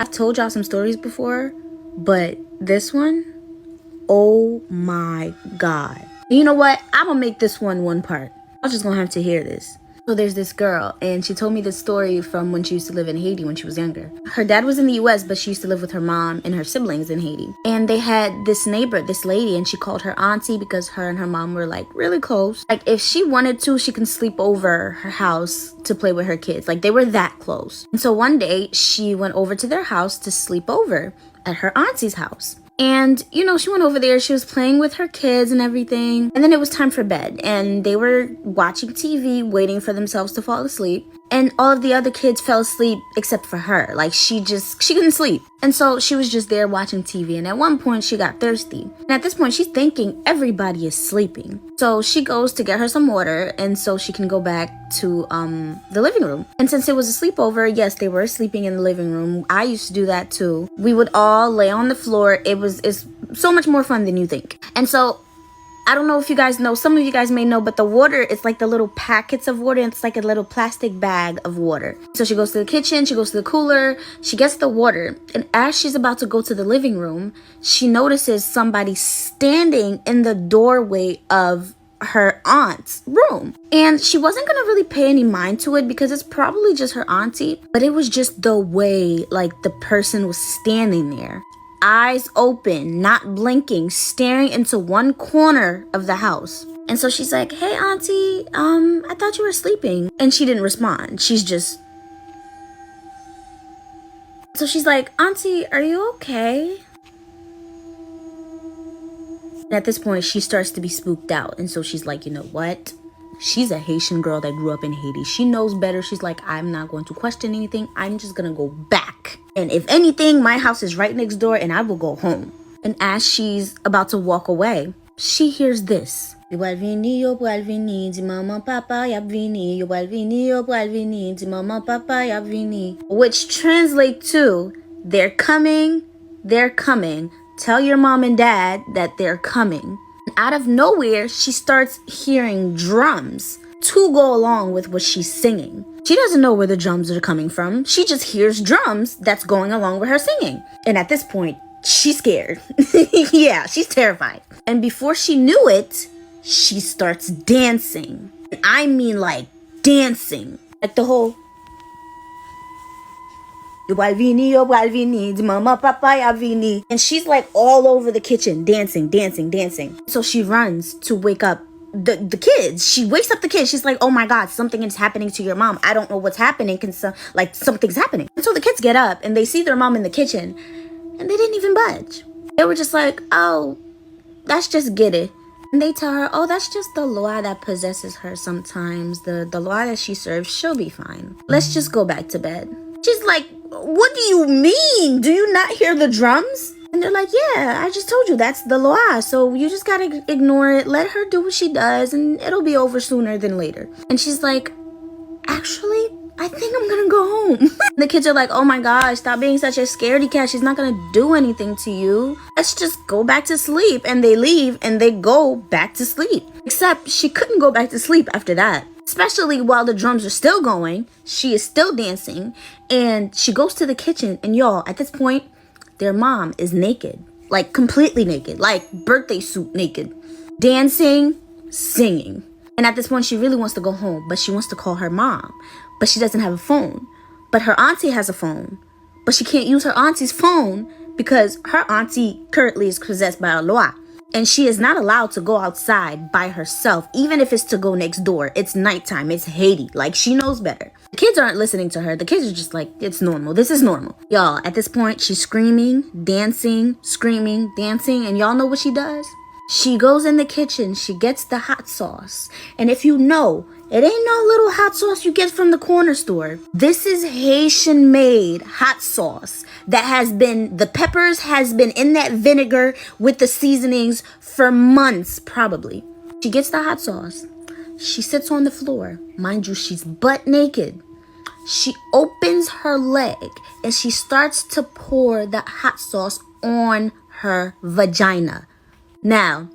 I've told y'all some stories before, but this one, oh my God. You know what? I'm gonna make this one part. I'm just gonna have to hear this. So there's this girl, and she told me this story from when she used to live in Haiti when she was younger. Her dad was in the US, but she used to live with her mom and her siblings in Haiti. And they had this neighbor, this lady, and she called her auntie because her and her mom were like really close. Like if she wanted to, she can sleep over her house to play with her kids. Like they were that close. And so one day she went over to their house to sleep over at her auntie's house. And, you know, she went over there, she was playing with her kids and everything. And then it was time for bed. And they were watching TV, waiting for themselves to fall asleep. And all of the other kids fell asleep except for her. Like, she couldn't sleep. And so she was just there watching TV. And at one point, she got thirsty. And at this point, she's thinking everybody is sleeping. So she goes to get her some water. And so she can go back to the living room. And since it was a sleepover, yes, they were sleeping in the living room. I used to do that too. We would all lay on the floor. It's so much more fun than you think. And so I don't know if you guys know, some of you guys may know, but the water, it's like the little packets of water. It's like a little plastic bag of water. So she goes to the kitchen, she goes to the cooler, she gets the water. And as she's about to go to the living room, she notices somebody standing in the doorway of her aunt's room. And she wasn't gonna really pay any mind to it because it's probably just her auntie, but it was just the way like the person was standing there. Eyes open, not blinking, staring into one corner of the house. And so she's like, hey auntie, I thought you were sleeping. And she didn't respond. So she's like, auntie, are you okay? And at this point, she starts to be spooked out. And so she's like, you know what? She's a Haitian girl that grew up in Haiti. She knows better. She's like, I'm not going to question anything. I'm just going to go back. And if anything, my house is right next door and I will go home. And as she's about to walk away, she hears this. Which translate to, they're coming. Tell your mom and dad that they're coming. Out of nowhere, she starts hearing drums to go along with what she's singing. She doesn't know where the drums are coming from. She just hears drums that's going along with her singing. And at this point, she's scared. Yeah, she's terrified. And before she knew it, she starts dancing. I mean like dancing. Like the whole... And she's like all over the kitchen, dancing. So she runs to wake up the kids. She wakes up the kids. She's like, oh my God, something is happening to your mom. I don't know what's happening. Something's happening. And so the kids get up and they see their mom in the kitchen and they didn't even budge. They were just like, oh, that's just Giddy. And they tell her, oh, that's just the Loa that possesses her sometimes. The Loa that she serves, she'll be fine. Let's just go back to bed. She's like, what do you mean? Do you not hear the drums? And they're like, yeah, I just told you that's the Loa. So you just gotta ignore it. Let her do what she does and it'll be over sooner than later. And she's like, actually, I think I'm gonna go home. The kids are like, oh my gosh, stop being such a scaredy cat. She's not gonna do anything to you. Let's just go back to sleep. And they leave and they go back to sleep. Except she couldn't go back to sleep after that. Especially while the drums are still going, she is still dancing, and she goes to the kitchen, and y'all, at this point, their mom is naked, like completely naked, like birthday suit naked, dancing, singing. And at this point, she really wants to go home, but she wants to call her mom, but she doesn't have a phone. But her auntie has a phone, but she can't use her auntie's phone because her auntie currently is possessed by a Loa. And she is not allowed to go outside by herself, even if it's to go next door. It's nighttime. It's Haiti. Like, she knows better. The kids aren't listening to her. The kids are just like, it's normal. This is normal. Y'all, at this point, she's screaming, dancing. And y'all know what she does? She goes in the kitchen. She gets the hot sauce. And if you know, it ain't no little hot sauce you get from the corner store. This is Haitian made hot sauce the peppers has been in that vinegar with the seasonings for months, probably. She gets the hot sauce. She sits on the floor. Mind you, she's butt naked. She opens her leg and she starts to pour the hot sauce on her vagina. Now,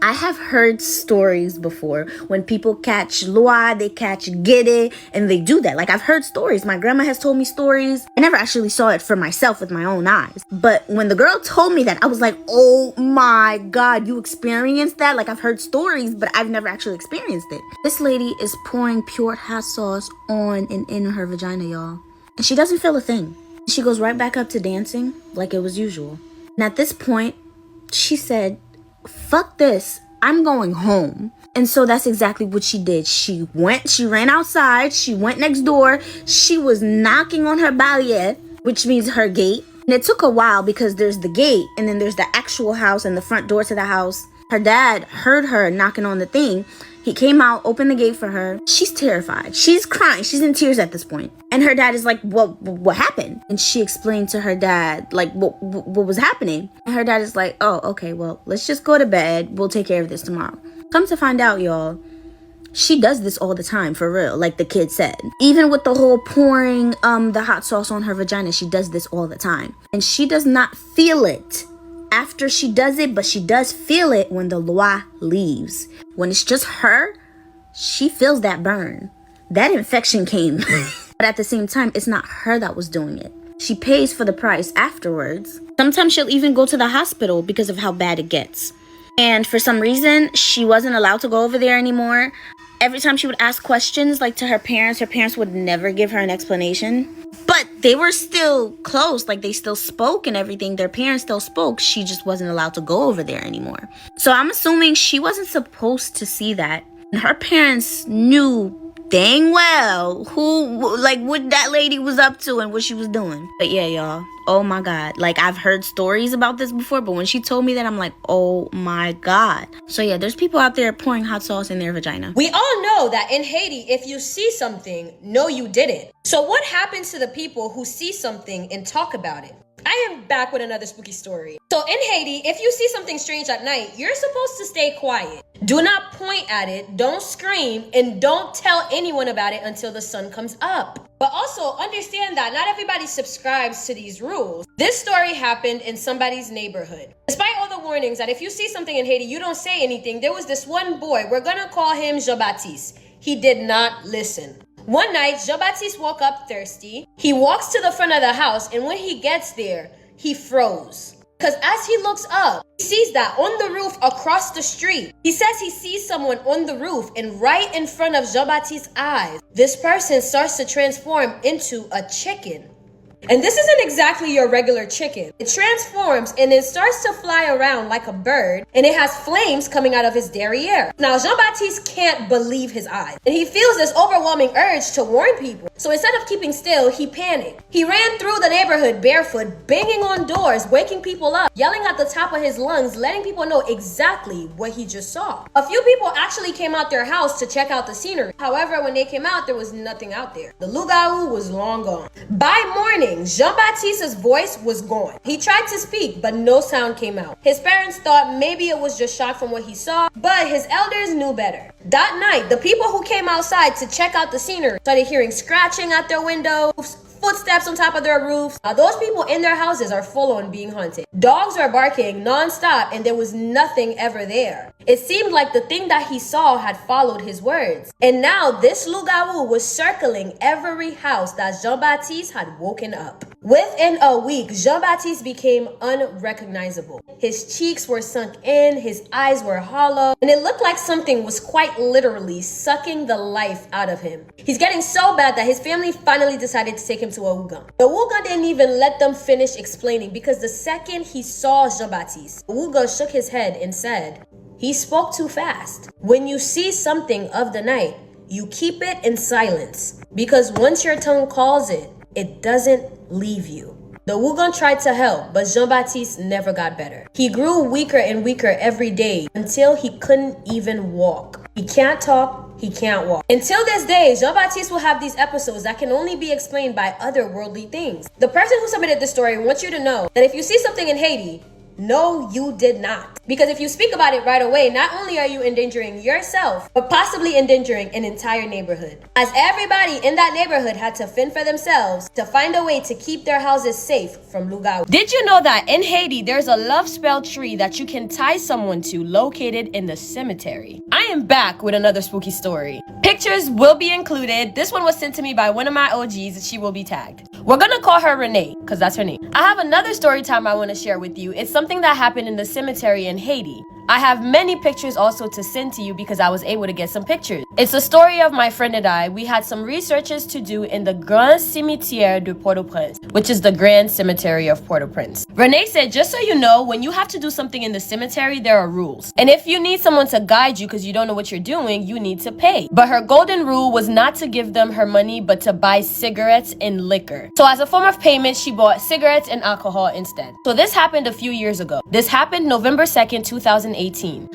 I have heard stories before when people catch loi, they catch gede, and they do that. Like, I've heard stories. My grandma has told me stories. I never actually saw it for myself with my own eyes. But when the girl told me that, I was like, oh my God, you experienced that? Like, I've heard stories, but I've never actually experienced it. This lady is pouring pure hot sauce on and in her vagina, y'all. And she doesn't feel a thing. She goes right back up to dancing like it was usual. And at this point, she said, fuck this, I'm going home. And so that's exactly what she did. She ran outside, she went next door, she was knocking on her barriere, which means her gate. And it took a while because there's the gate and then there's the actual house and the front door to the house. Her dad heard her knocking on the thing. He came out, opened the gate for her. She's terrified. She's crying. She's in tears at this point. And her dad is like, what happened? And she explained to her dad, like, what was happening. And her dad is like, oh, okay, well, let's just go to bed. We'll take care of this tomorrow. Come to find out, y'all, she does this all the time, for real, like the kid said. Even with the whole pouring the hot sauce on her vagina, she does this all the time. And she does not feel it after she does it, but she does feel it when the loi leaves. When it's just her, she feels that burn. That infection came. But at the same time, it's not her that was doing it. She pays for the price afterwards. Sometimes she'll even go to the hospital because of how bad it gets. And for some reason, she wasn't allowed to go over there anymore. Every time she would ask questions, like to her parents would never give her an explanation. But they were still close, like they still spoke and everything. Their parents still spoke. She just wasn't allowed to go over there anymore. So I'm assuming she wasn't supposed to see that. And her parents knew dang well what that lady was up to and what she was doing. But yeah, y'all, oh my God, like I've heard stories about this before, but when she told me that, I'm like, oh my God. So yeah, there's people out there pouring hot sauce in their vagina. We all know that in Haiti, if you see something, no, you didn't. So what happens to the people who see something and talk about it? I am back with another spooky story. So in Haiti, if you see something strange at night, you're supposed to stay quiet. Do not point at it, don't scream, and don't tell anyone about it until the sun comes up. But also understand that not everybody subscribes to these rules. This story happened in somebody's neighborhood. Despite all the warnings that if you see something in Haiti, you don't say anything, there was this one boy, we're gonna call him Jean-Baptiste. He did not listen. One night, Jean-Baptiste woke up thirsty. He walks to the front of the house, and when he gets there, he froze. Because as he looks up, he sees that on the roof across the street, he says he sees someone on the roof, and right in front of Jean-Baptiste's eyes, this person starts to transform into a chicken. And this isn't exactly your regular chicken. It transforms and it starts to fly around like a bird, and it has flames coming out of his derriere. Now, Jean-Baptiste can't believe his eyes, and he feels this overwhelming urge to warn people. So instead of keeping still, he panicked. He ran through the neighborhood barefoot, banging on doors, waking people up, yelling at the top of his lungs, letting people know exactly what he just saw. A few people actually came out their house to check out the scenery. However, when they came out, there was nothing out there. The loup-garou was long gone. By morning, Jean-Baptiste's voice was gone. He tried to speak, but no sound came out. His parents thought maybe it was just shock from what he saw, but his elders knew better. That night, the people who came outside to check out the scenery started hearing scratching at their windows, footsteps on top of their roofs. Now, those people in their houses are full on being haunted. Dogs were barking non-stop, and there was nothing ever there. It seemed like the thing that he saw had followed his words. And now this loup-garou was circling every house that Jean-Baptiste had woken up. Within a week, Jean-Baptiste became unrecognizable. His cheeks were sunk in, his eyes were hollow, and it looked like something was quite literally sucking the life out of him. He's getting so bad that his family finally decided to take him to a Ougan. The Ougan didn't even let them finish explaining, because the second he saw Jean-Baptiste, the Ougan shook his head and said, "He spoke too fast. When you see something of the night, you keep it in silence, because once your tongue calls it, it doesn't leave you." The Ougan tried to help, but Jean-Baptiste never got better. He grew weaker and weaker every day until he couldn't even walk. He can't talk, he can't walk. Until this day, Jean-Baptiste will have these episodes that can only be explained by otherworldly things. The person who submitted this story wants you to know that if you see something in Haiti, No, you did not. Because if you speak about it right away, not only are you endangering yourself, but possibly endangering an entire neighborhood. As everybody in that neighborhood had to fend for themselves to find a way to keep their houses safe from Lugao. Did you know that in Haiti, there's a love spell tree that you can tie someone to located in the cemetery? I am back with another spooky story. Pictures will be included. This one was sent to me by one of my OGs. She will be tagged. We're gonna call her Renee, because that's her name. I have another story time I want to share with you. It's something that happened in the cemetery in Haiti. I have many pictures also to send to you because I was able to get some pictures. It's a story of my friend and I. We had some researches to do in the Grand Cimetière de Port-au-Prince, which is the Grand Cemetery of Port-au-Prince. Renee said, just so you know, when you have to do something in the cemetery, there are rules. And if you need someone to guide you because you don't know what you're doing, you need to pay. But her golden rule was not to give them her money, but to buy cigarettes and liquor. So as a form of payment, she bought cigarettes and alcohol instead. So this happened a few years ago. This happened November 2nd, 2018.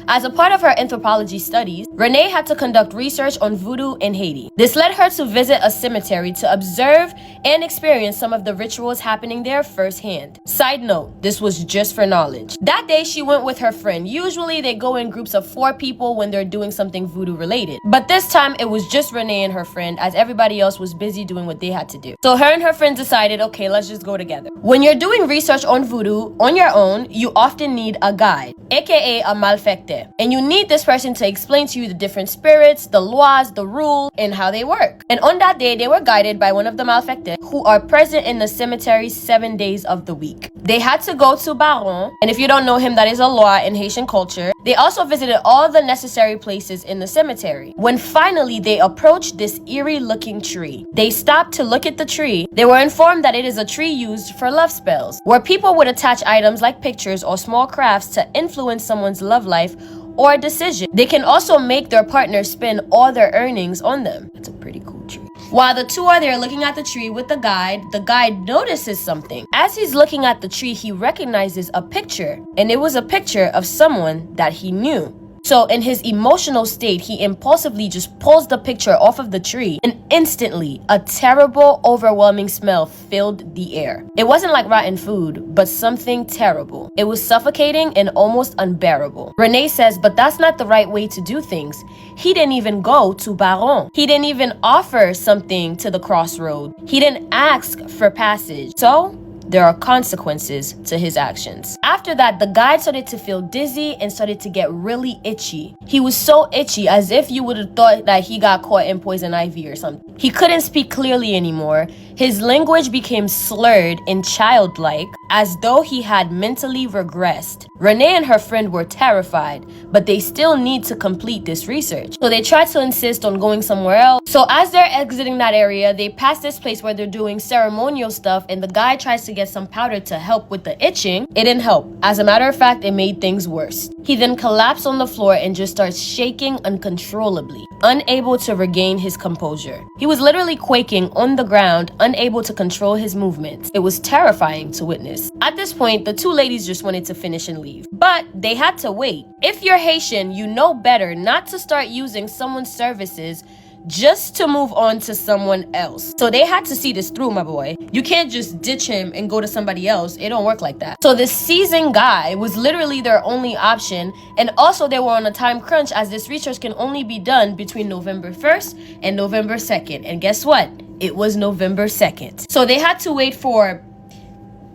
As a part of her anthropology studies, Renee had to conduct research on voodoo in Haiti. This led her to visit a cemetery to observe and experience some of the rituals happening there firsthand. Side note, this was just for knowledge. That day, she went with her friend. Usually, they go in groups of 4 people when they're doing something voodoo related. But this time, it was just Renee and her friend, as everybody else was busy doing what they had to do. So her and her friend decided, okay, let's just go together. When you're doing research on voodoo on your own, you often need a guide, aka a malfecte. And you need this person to explain to you the different spirits, the laws, the rules, and how they work. And on that day, they were guided by one of the malfecte who are present in the cemetery 7 days of the week. They had to go to Baron, and if you don't know him, that is a law in Haitian culture. They also visited all the necessary places in the cemetery. When finally they approached this eerie looking tree, they stopped to look at the tree. They were informed that it is a tree used for love spells, where people would attach items like pictures or small crafts to influence someone's love life or decision. They can also make their partner spend all their earnings on them. That's a pretty cool tree. While the two are there looking at the tree with the guide notices something. As he's looking at the tree, he recognizes a picture, and it was a picture of someone that he knew. So in his emotional state, he impulsively just pulls the picture off of the tree, and instantly a terrible, overwhelming smell filled the air. It wasn't like rotten food, but something terrible. It was suffocating and almost unbearable. Renee says, but that's not the right way to do things. He didn't even go to Baron. He didn't even offer something to the crossroad. He didn't ask for passage. So there are consequences to his actions. After that, the guide started to feel dizzy and started to get really itchy. He was so itchy, as if you would have thought that he got caught in poison ivy or something. He couldn't speak clearly anymore. His language became slurred and childlike, as though he had mentally regressed. Renee and her friend were terrified, but they still need to complete this research. So they tried to insist on going somewhere else. So as they're exiting that area, they pass this place where they're doing ceremonial stuff, and the guy tries to get some powder to help with the itching. It didn't help. As a matter of fact, it made things worse. He then collapsed on the floor and just starts shaking uncontrollably, unable to regain his composure. He was literally quaking on the ground, unable to control his movements. It was terrifying to witness. At this point, the two ladies just wanted to finish and leave, but they had to wait. If you're Haitian, you know better not to start using someone's services just to move on to someone else. So they had to see this through, my boy. You can't just ditch him and go to somebody else. It don't work like that. So this seasoned guy was literally their only option, and also they were on a time crunch, as this research can only be done between November 1st and November 2nd. And guess what? It was November 2nd. So they had to wait for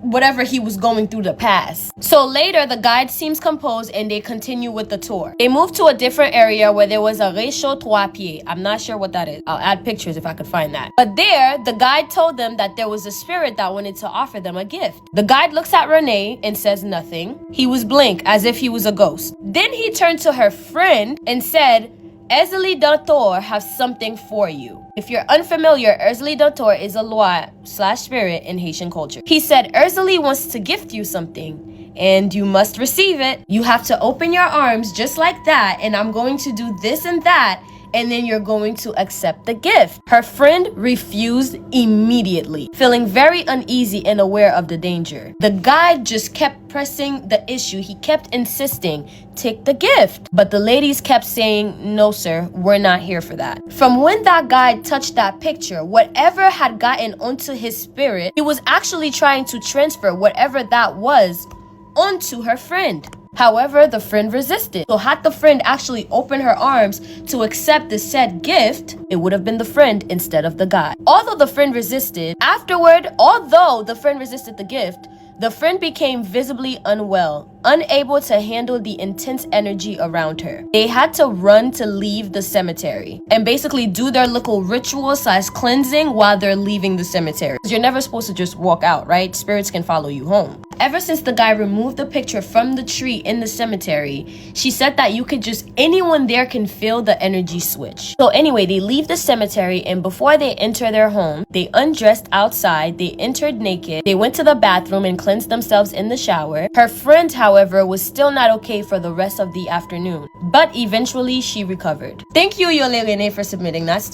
whatever he was going through to pass. So later, the guide seems composed and they continue with the tour. They moved to a different area where there was a réchaud trois pieds. I'm not sure what that is. I'll add pictures if I could find that. But there, the guide told them that there was a spirit that wanted to offer them a gift. The guide looks at Renee and says nothing. He was blank, as if he was a ghost. Then he turned to her friend and said, Erzeli Dantor has something for you. If you're unfamiliar, Erzeli Dantor is a loi/spirit in Haitian culture. He said, Erzeli wants to gift you something, and you must receive it. You have to open your arms just like that, and I'm going to do this and that, and then you're going to accept the gift. Her friend refused immediately, feeling very uneasy and aware of the danger. The guide just kept pressing the issue. He kept insisting, take the gift. But the ladies kept saying, no, sir, we're not here for that. From when that guide touched that picture, whatever had gotten onto his spirit, he was actually trying to transfer whatever that was onto her friend. However, the friend resisted. So had the friend actually opened her arms to accept the said gift, it would have been the friend instead of the guy. Although the friend resisted the gift, the friend became visibly unwell, unable to handle the intense energy around her. They had to run to leave the cemetery and basically do their little ritual/cleansing while they're leaving the cemetery. You're never supposed to just walk out, right? Spirits can follow you home. Ever since the guy removed the picture from the tree in the cemetery, she said that anyone there can feel the energy switch. So anyway, they leave the cemetery, and before they enter their home, they undressed outside, they entered naked, they went to the bathroom and cleansed themselves in the shower. Her friend, however, was still not okay for the rest of the afternoon, but eventually she recovered. Thank you, Yole Rene, for submitting that story.